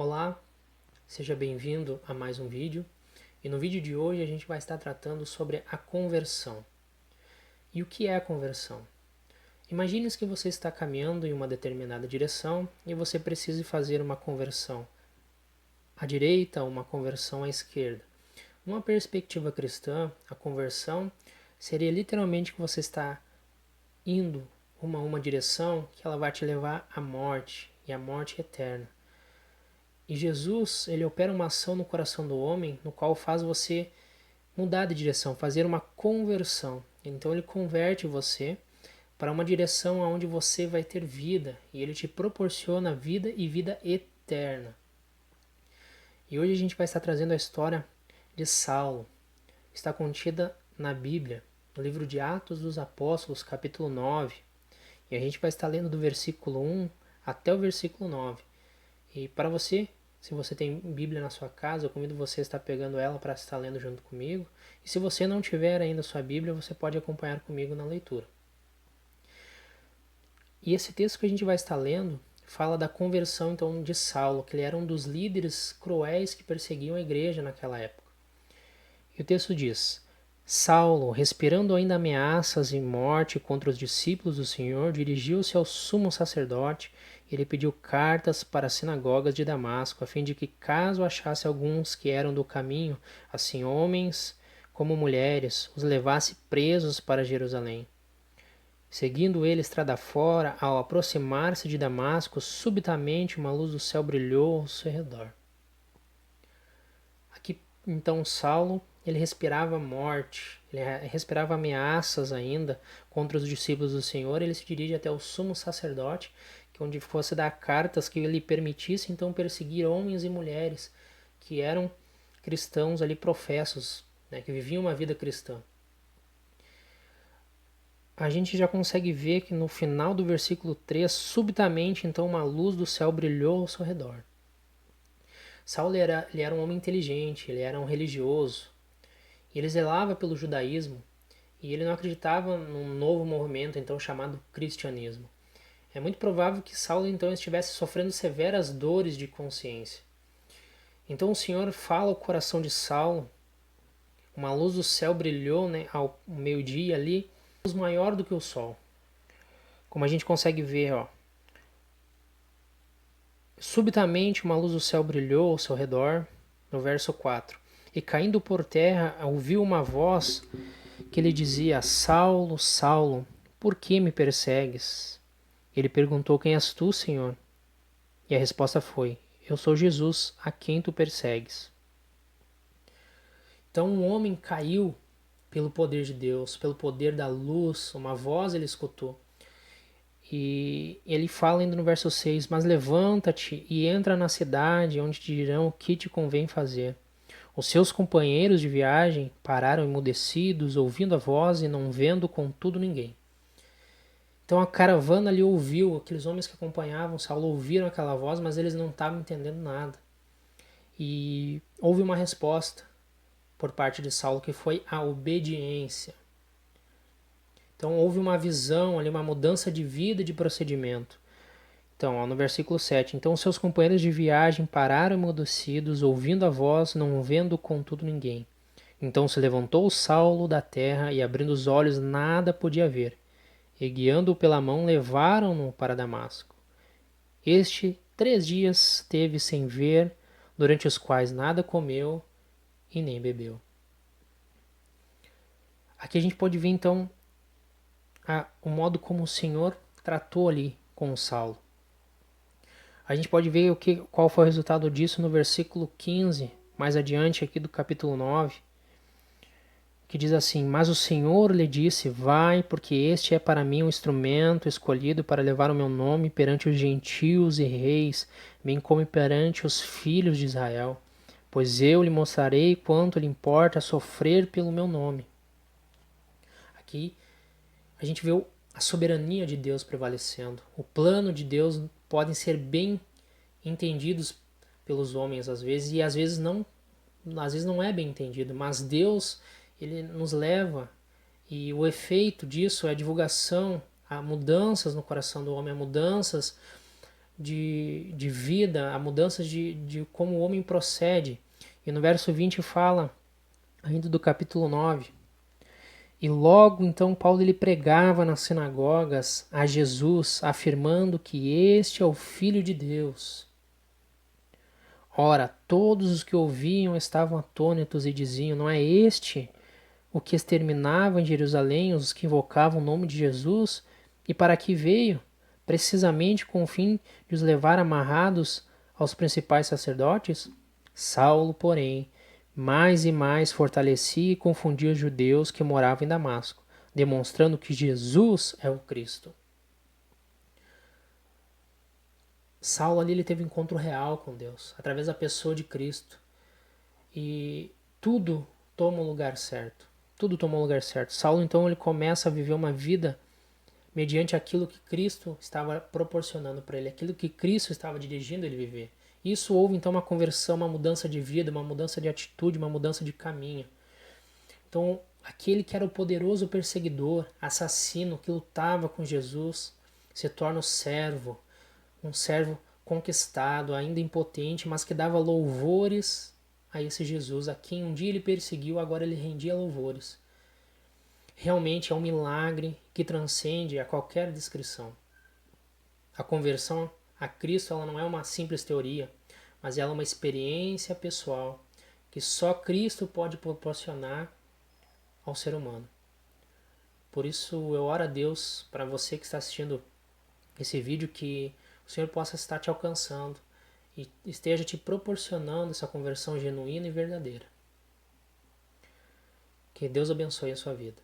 Olá, seja bem-vindo a mais um vídeo. E no vídeo de hoje a gente vai estar tratando sobre a conversão. E o que é a conversão? Imagine que você está caminhando em uma determinada direção e você precise fazer uma conversão à direita ou uma conversão à esquerda. Numa perspectiva cristã, a conversão seria literalmente que você está indo uma direção que ela vai te levar à morte, e à morte eterna. E Jesus, ele opera uma ação no coração do homem, no qual faz você mudar de direção, fazer uma conversão. Então ele converte você para uma direção onde você vai ter vida, e ele te proporciona vida e vida eterna. E hoje a gente vai estar trazendo a história de Saulo. Está contida na Bíblia, no livro de Atos dos Apóstolos, capítulo 9. E a gente vai estar lendo do versículo 1 até o versículo 9. E para você, se você tem Bíblia na sua casa, eu convido você a estar pegando ela para estar lendo junto comigo. E se você não tiver ainda sua Bíblia, você pode acompanhar comigo na leitura. E esse texto que a gente vai estar lendo fala da conversão então de Saulo, que ele era um dos líderes cruéis que perseguiam a igreja naquela época. E o texto diz: Saulo, respirando ainda ameaças e morte contra os discípulos do Senhor, dirigiu-se ao sumo sacerdote e lhe pediu cartas para as sinagogas de Damasco, a fim de que, caso achasse alguns que eram do caminho, assim homens como mulheres, os levasse presos para Jerusalém. Seguindo ele estrada fora, ao aproximar-se de Damasco, subitamente uma luz do céu brilhou ao seu redor. Aqui então Saulo, ele respirava morte, ele respirava ameaças ainda contra os discípulos do Senhor. Ele se dirige até o sumo sacerdote, que onde fosse dar cartas que lhe permitisse então perseguir homens e mulheres que eram cristãos ali professos, né, que viviam uma vida cristã. A gente já consegue ver que no final do versículo 3, subitamente então uma luz do céu brilhou ao seu redor. Saulo ele era um homem inteligente, ele era um religioso, e ele zelava pelo judaísmo, e ele não acreditava num novo movimento então chamado cristianismo. É muito provável que Saulo então estivesse sofrendo severas dores de consciência. Então o Senhor fala ao coração de Saulo, uma luz do céu brilhou, né, ao meio-dia ali, luz maior do que o sol. Como a gente consegue ver, ó, subitamente uma luz do céu brilhou ao seu redor, no verso 4. E caindo por terra, ouviu uma voz que lhe dizia: Saulo, Saulo, por que me persegues? Ele perguntou: Quem és tu, Senhor? E a resposta foi: Eu sou Jesus, a quem tu persegues. Então um homem caiu pelo poder de Deus, pelo poder da luz, uma voz ele escutou. E ele fala ainda no verso 6, mas levanta-te e entra na cidade, onde te dirão o que te convém fazer. Os seus companheiros de viagem pararam emudecidos, ouvindo a voz e não vendo contudo ninguém. Então a caravana ali ouviu, aqueles homens que acompanhavam Saulo ouviram aquela voz, mas eles não estavam entendendo nada. E houve uma resposta por parte de Saulo, que foi a obediência. Então houve uma visão ali, uma mudança de vida e de procedimento. Então, ó, no versículo 7, então seus companheiros de viagem pararam emudecidos, ouvindo a voz, não vendo contudo ninguém. Então se levantou Saulo da terra e, abrindo os olhos, nada podia ver. E, guiando-o pela mão, levaram-no para Damasco. Este 3 dias teve sem ver, durante os quais nada comeu e nem bebeu. Aqui a gente pode ver então o modo como o Senhor tratou ali com Saulo. A gente pode ver qual foi o resultado disso no versículo 15, mais adiante aqui do capítulo 9, que diz assim: Mas o Senhor lhe disse: Vai, porque este é para mim um instrumento escolhido para levar o meu nome perante os gentios e reis, bem como perante os filhos de Israel. Pois eu lhe mostrarei quanto lhe importa sofrer pelo meu nome. Aqui a gente vê a soberania de Deus prevalecendo. O plano de Deus podem ser bem entendidos pelos homens às vezes, e às vezes não é bem entendido, mas Deus, ele nos leva, e o efeito disso é a divulgação, há mudanças no coração do homem, há mudanças de vida, a mudança de como o homem procede. E no verso 20 fala, ainda do capítulo 9, e logo então Paulo ele pregava nas sinagogas a Jesus, afirmando que este é o Filho de Deus. Ora, todos os que ouviam estavam atônitos e diziam, não é este o que exterminava em Jerusalém os que invocavam o nome de Jesus? E para que veio? Precisamente com o fim de os levar amarrados aos principais sacerdotes? Saulo, porém, mais e mais fortalecia e confundia os judeus que moravam em Damasco, demonstrando que Jesus é o Cristo. Saulo ali ele teve um encontro real com Deus, através da pessoa de Cristo. E tudo toma o lugar certo. Tudo tomou o lugar certo. Saulo então ele começa a viver uma vida mediante aquilo que Cristo estava proporcionando para ele, aquilo que Cristo estava dirigindo ele viver. Isso houve então uma conversão, uma mudança de vida, uma mudança de atitude, uma mudança de caminho. Então, aquele que era o poderoso perseguidor, assassino que lutava com Jesus, se torna o servo, um servo conquistado, ainda impotente, mas que dava louvores a esse Jesus, a quem um dia ele perseguiu, agora ele rendia louvores. Realmente é um milagre que transcende a qualquer descrição. A conversão a Cristo ela não é uma simples teoria, mas ela é uma experiência pessoal que só Cristo pode proporcionar ao ser humano. Por isso eu oro a Deus para você que está assistindo esse vídeo, que o Senhor possa estar te alcançando e esteja te proporcionando essa conversão genuína e verdadeira. Que Deus abençoe a sua vida.